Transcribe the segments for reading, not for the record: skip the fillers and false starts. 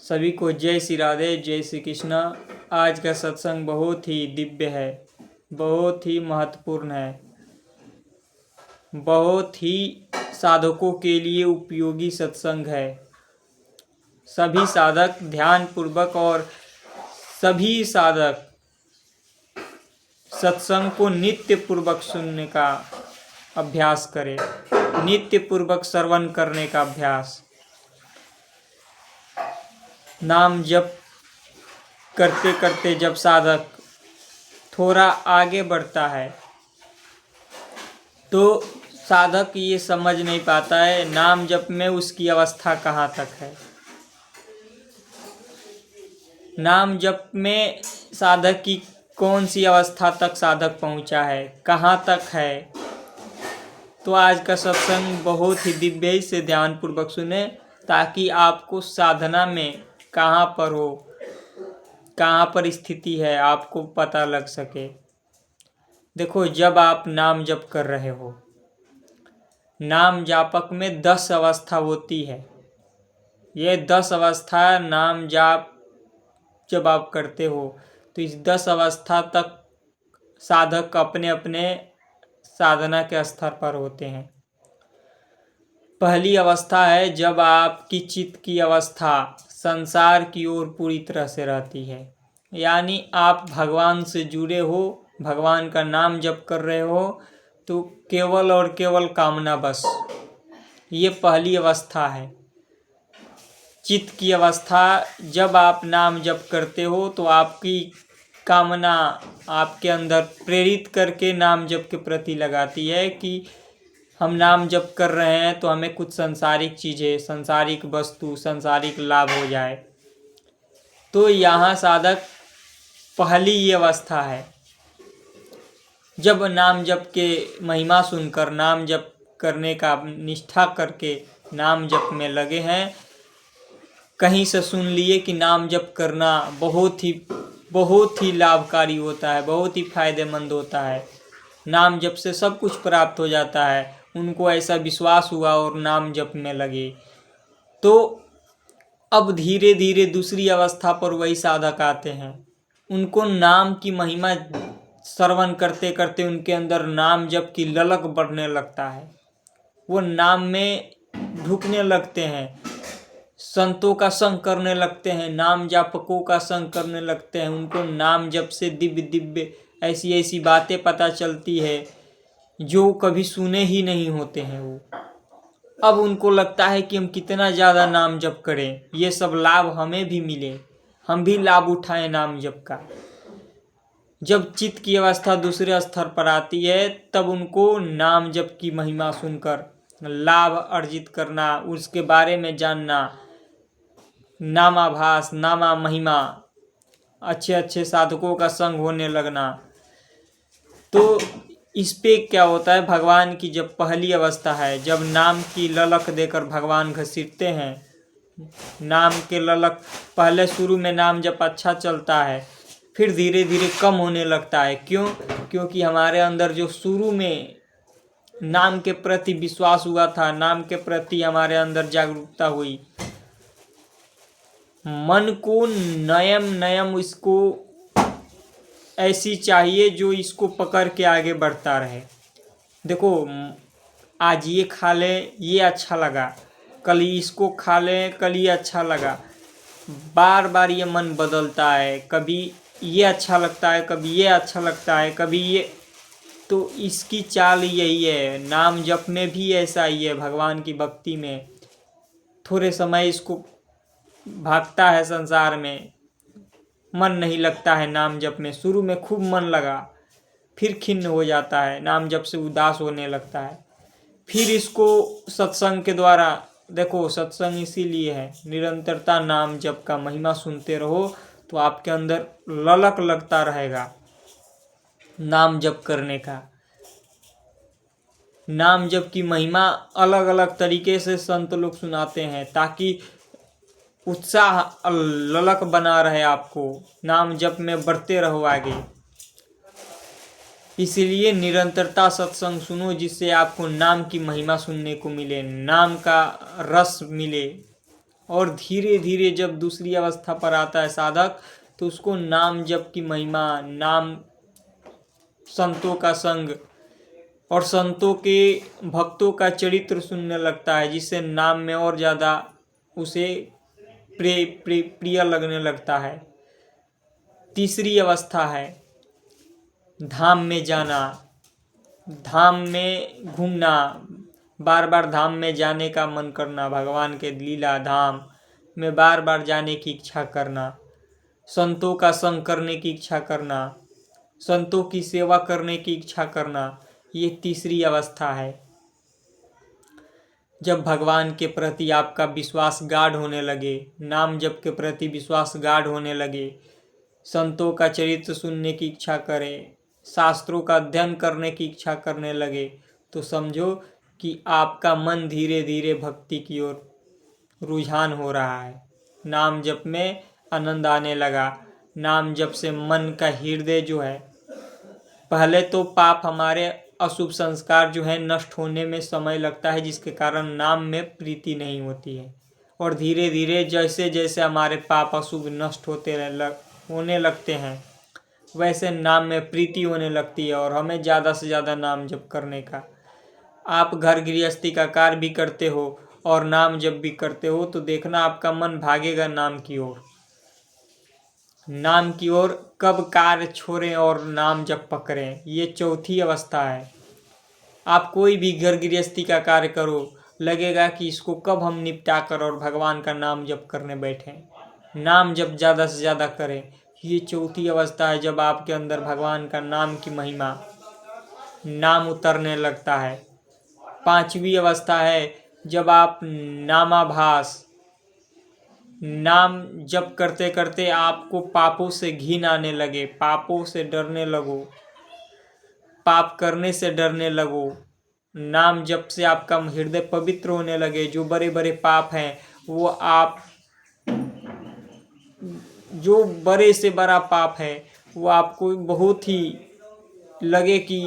सभी को जय श्री राधे, जय श्री कृष्णा। आज का सत्संग बहुत ही दिव्य है, बहुत ही महत्वपूर्ण है, बहुत ही साधकों के लिए उपयोगी सत्संग है। सभी साधक ध्यान पूर्वक और सभी साधक सत्संग को नित्य पूर्वक सुनने का अभ्यास करें, नित्य पूर्वक श्रवण करने का अभ्यास। नाम जप करते करते जब साधक थोड़ा आगे बढ़ता है तो साधक ये समझ नहीं पाता है नाम जप में उसकी अवस्था कहाँ तक है। नाम जप में साधक की कौन सी अवस्था तक साधक पहुँचा है, कहाँ तक है। तो आज का सत्संग बहुत ही दिव्य से ध्यानपूर्वक सुने, ताकि आपको साधना में कहाँ पर हो, कहाँ पर स्थिति है, आपको पता लग सके। देखो, जब आप नाम जप कर रहे हो, नाम जापक में 10 अवस्था होती है। ये 10 अवस्था नाम जाप जब आप करते हो तो इस 10 अवस्था तक साधक अपने अपने साधना के स्तर पर होते हैं। पहली अवस्था है जब आपकी चित्त की अवस्था संसार की ओर पूरी तरह से रहती है, यानी आप भगवान से जुड़े हो, भगवान का नाम जप कर रहे हो तो केवल और केवल कामना बस। ये पहली अवस्था है चित्त की अवस्था। जब आप नाम जप करते हो तो आपकी कामना आपके अंदर प्रेरित करके नाम जप के प्रति लगाती है कि हम नाम जप कर रहे हैं तो हमें कुछ सांसारिक चीज़ें, सांसारिक वस्तु, सांसारिक लाभ हो जाए। तो यहाँ साधक पहली ये अवस्था है, जब नाम जप के महिमा सुनकर, नाम जप करने का निष्ठा करके नाम जप में लगे हैं। कहीं से सुन लिए कि नाम जप करना बहुत ही लाभकारी होता है, बहुत ही फायदेमंद होता है, नाम जप से सब कुछ प्राप्त हो जाता है। उनको ऐसा विश्वास हुआ और नाम जप में लगे। तो अब धीरे धीरे दूसरी अवस्था पर वही साधक आते हैं। उनको नाम की महिमा श्रवण करते करते उनके अंदर नाम जप की ललक बढ़ने लगता है। वो नाम में ढुकने लगते हैं, संतों का संग करने लगते हैं, नाम जापकों का संग करने लगते हैं। उनको नाम जप से दिव्य दिव्य ऐसी ऐसी बातें पता चलती है जो कभी सुने ही नहीं होते हैं। वो अब उनको लगता है कि हम कितना ज़्यादा नाम जप करें, ये सब लाभ हमें भी मिले, हम भी लाभ उठाएं नाम जप का। जब चित्त की अवस्था दूसरे स्तर पर आती है तब उनको नाम जप की महिमा सुनकर लाभ अर्जित करना, उसके बारे में जानना, नामाभास, नामा महिमा, अच्छे अच्छे साधकों का संग होने लगना। तो इस पे क्या होता है, भगवान की जब पहली अवस्था है, जब नाम की ललक देकर भगवान घसीटते हैं। नाम के ललक पहले शुरू में नाम जब अच्छा चलता है, फिर धीरे धीरे कम होने लगता है। क्यों? क्योंकि हमारे अंदर जो शुरू में नाम के प्रति विश्वास हुआ था, नाम के प्रति हमारे अंदर जागरूकता हुई, मन को नयम नयम इसको ऐसी चाहिए जो इसको पकड़ के आगे बढ़ता रहे। देखो, आज ये खा ले, ये अच्छा लगा, कल इसको खा ले, कल ये अच्छा लगा। बार बार ये मन बदलता है, कभी ये अच्छा लगता है, कभी ये अच्छा लगता है, कभी ये। तो इसकी चाल यही है, नाम जप में भी ऐसा ही है। भगवान की भक्ति में थोड़े समय इसको भागता है, संसार में मन नहीं लगता है। नाम जप में शुरू में खूब मन लगा, फिर खिन्न हो जाता है, नाम जप से उदास होने लगता है। फिर इसको सत्संग के द्वारा, देखो सत्संग इसीलिए है, निरंतरता नाम जप का महिमा सुनते रहो तो आपके अंदर ललक लगता रहेगा नाम जप करने का। नाम जप की महिमा अलग अलग तरीके से संत लोग सुनाते हैं, ताकि उत्साह ललक बना रहे, आपको नाम जप में बढ़ते रहो आगे। इसलिए निरंतरता सत्संग सुनो, जिससे आपको नाम की महिमा सुनने को मिले, नाम का रस मिले और धीरे धीरे जब दूसरी अवस्था पर आता है साधक, तो उसको नाम जप की महिमा, नाम, संतों का संग और संतों के भक्तों का चरित्र सुनने लगता है, जिससे नाम में और ज़्यादा उसे प्रिय लगने लगता है। तीसरी अवस्था है धाम में जाना, धाम में घूमना, बार बार धाम में जाने का मन करना, भगवान के लीला धाम में बार बार जाने की इच्छा करना, संतों का संग करने की इच्छा करना, संतों की सेवा करने की इच्छा करना, ये तीसरी अवस्था है। जब भगवान के प्रति आपका विश्वास गाढ़ होने लगे, नाम जप के प्रति विश्वास गाढ़ होने लगे, संतों का चरित्र सुनने की इच्छा करें, शास्त्रों का अध्ययन करने की इच्छा करने लगे, तो समझो कि आपका मन धीरे धीरे भक्ति की ओर रुझान हो रहा है। नाम जप में आनंद आने लगा। नाम जप से मन का हृदय जो है, पहले तो पाप, हमारे अशुभ संस्कार जो है नष्ट होने में समय लगता है, जिसके कारण नाम में प्रीति नहीं होती है। और धीरे धीरे जैसे जैसे हमारे पाप अशुभ नष्ट होने लगते हैं, वैसे नाम में प्रीति होने लगती है और हमें ज़्यादा से ज़्यादा नाम जप करने का। आप घर गृहस्थी का कार्य भी करते हो और नाम जप भी करते हो, तो देखना आपका मन भागेगा नाम की ओर। नाम की ओर कब कार्य छोड़ें और नाम जप पकड़ें, ये चौथी अवस्था है। आप कोई भी घर गृहस्थी का कार्य करो, लगेगा कि इसको कब हम निपटा कर और भगवान का नाम जप करने बैठें। नाम जप ज़्यादा से ज़्यादा करें, ये चौथी अवस्था है, जब आपके अंदर भगवान का नाम की महिमा, नाम उतरने लगता है। पांचवी अवस्था है जब आप नामाभास, नाम जप करते करते आपको पापों से घिन आने लगे, पापों से डरने लगो, पाप करने से डरने लगो। नाम जप से आपका हृदय पवित्र होने लगे। जो बड़े बड़े पाप हैं वो आप, जो बड़े से बड़ा पाप है वो आपको बहुत ही लगे कि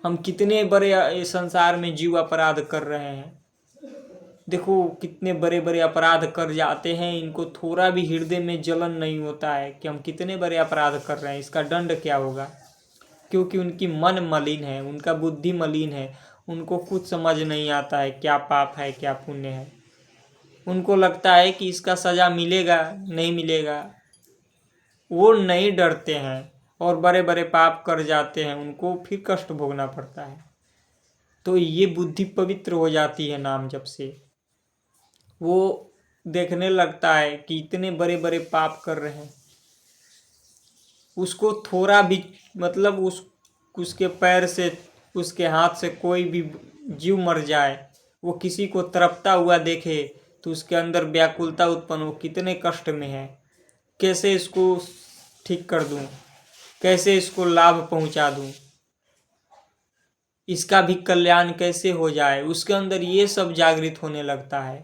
हम कितने बड़े संसार में जीव अपराध कर रहे हैं। देखो कितने बड़े बड़े अपराध कर जाते हैं, इनको थोड़ा भी हृदय में जलन नहीं होता है कि हम कितने बड़े अपराध कर रहे हैं, इसका दंड क्या होगा। क्योंकि उनकी मन मलिन है, उनका बुद्धि मलिन है, उनको कुछ समझ नहीं आता है क्या पाप है क्या पुण्य है। उनको लगता है कि इसका सजा मिलेगा नहीं मिलेगा, वो नहीं डरते हैं और बड़े बड़े पाप कर जाते हैं, उनको फिर कष्ट भोगना पड़ता है। तो ये बुद्धि पवित्र हो जाती है नाम जप से। वो देखने लगता है कि इतने बड़े बड़े पाप कर रहे हैं, उसको थोड़ा भी मतलब उसके पैर से, उसके हाथ से कोई भी जीव मर जाए, वो किसी को तड़पता हुआ देखे तो उसके अंदर व्याकुलता उत्पन्न हो, कितने कष्ट में है, कैसे इसको ठीक कर दूं, कैसे इसको लाभ पहुंचा दूं, इसका भी कल्याण कैसे हो जाए, उसके अंदर ये सब जागृत होने लगता है।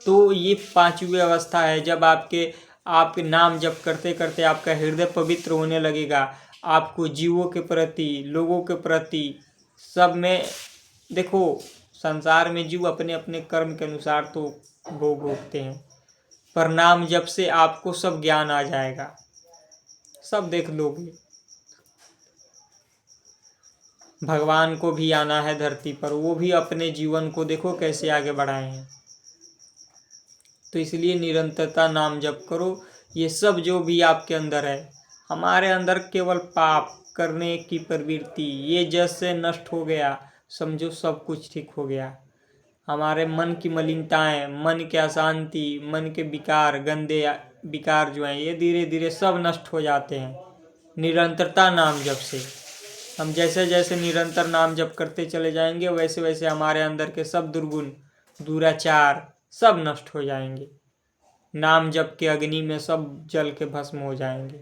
तो ये पांचवी अवस्था है, जब आप नाम जप करते करते आपका हृदय पवित्र होने लगेगा। आपको जीवों के प्रति, लोगों के प्रति, सब में, देखो संसार में जीव अपने अपने कर्म के अनुसार तो भोगते हैं, पर नाम जप से आपको सब ज्ञान आ जाएगा, सब देख लोगे। भगवान को भी आना है धरती पर, वो भी अपने जीवन को देखो कैसे आगे बढ़ाए हैं। तो इसलिए निरंतरता नाम जप करो। ये सब जो भी आपके अंदर है, हमारे अंदर केवल पाप करने की प्रवृत्ति, ये जैसे नष्ट हो गया, समझो सब कुछ ठीक हो गया। हमारे मन की मलिनताएं, मन के अशांति, मन के विकार, गंदे विकार जो हैं, ये धीरे धीरे सब नष्ट हो जाते हैं निरंतरता नाम जप से। हम जैसे जैसे निरंतर नाम जप करते चले जाएंगे, वैसे वैसे हमारे अंदर के सब दुर्गुण, दुराचार सब नष्ट हो जाएंगे। नाम जप के अग्नि में सब जल के भस्म हो जाएंगे।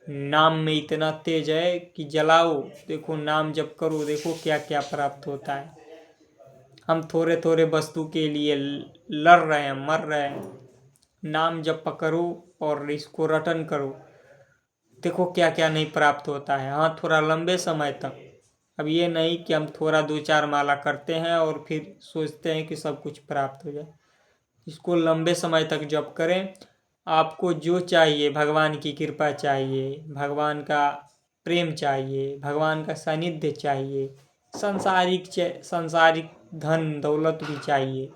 नाम में इतना तेज है कि जलाओ, देखो नाम जप करो, देखो क्या क्या प्राप्त होता है। हम थोड़े थोड़े वस्तु के लिए लड़ रहे हैं, मर रहे हैं, नाम जप करो और इसको रटन करो, देखो क्या क्या नहीं प्राप्त होता है। हाँ, थोड़ा लंबे समय तक, अब ये नहीं कि हम थोड़ा 2-4 माला करते हैं और फिर सोचते हैं कि सब कुछ प्राप्त हो जाए। इसको लंबे समय तक जप करें। आपको जो चाहिए, भगवान की कृपा चाहिए, भगवान का प्रेम चाहिए, भगवान का सानिध्य चाहिए, सांसारिक धन दौलत भी चाहिए,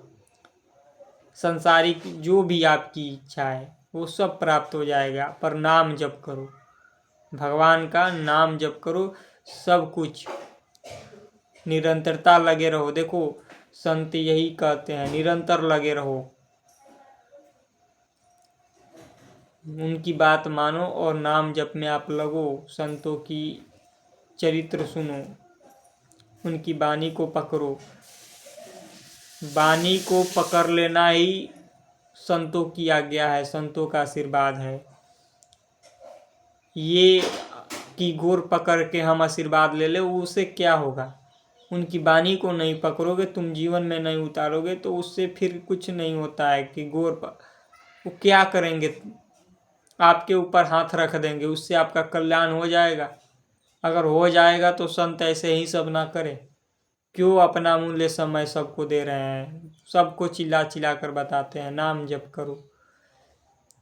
सांसारिक जो भी आपकी इच्छा है वो सब प्राप्त हो जाएगा। पर नाम जप करो, भगवान का नाम जप करो, सब कुछ निरंतरता लगे रहो। देखो संत यही कहते हैं, निरंतर लगे रहो, उनकी बात मानो और नाम जप में आप लगो। संतों की चरित्र सुनो, उनकी वाणी को पकड़ो। वाणी को पकड़ लेना ही संतों की आज्ञा है, संतों का आशीर्वाद है। ये कि गोर पकड़ के हम आशीर्वाद ले ले, उससे क्या होगा? उनकी वाणी को नहीं पकड़ोगे, तुम जीवन में नहीं उतारोगे तो उससे फिर कुछ नहीं होता है। कि वो क्या करेंगे? आपके ऊपर हाथ रख देंगे, उससे आपका कल्याण हो जाएगा? अगर हो जाएगा तो संत ऐसे ही सब ना करें। क्यों अपना मूल्य समय सबको दे रहे हैं, सबको चिल्ला चिल्ला कर बताते हैं नाम जप करो।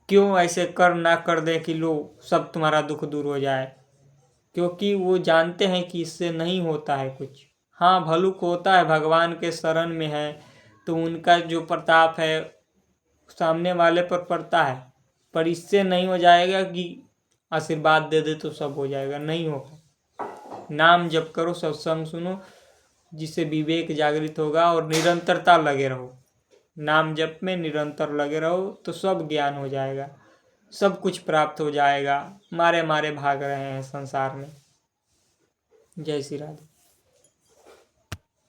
क्यों ऐसे कर ना कर दे कि लो सब तुम्हारा दुख दूर हो जाए? क्योंकि वो जानते हैं कि इससे नहीं होता है कुछ। हाँ, भलुक होता है, भगवान के शरण में है तो उनका जो प्रताप है सामने वाले पर पड़ता है, पर इससे नहीं हो जाएगा कि आशीर्वाद दे दे तो सब हो जाएगा, नहीं होगा। नाम जप करो, सत्संग सुनो, जिससे विवेक जागृत होगा और निरंतरता लगे रहो। नाम जप में निरंतर लगे रहो तो सब ज्ञान हो जाएगा, सब कुछ प्राप्त हो जाएगा। मारे मारे भाग रहे हैं संसार में। जय श्री राधे।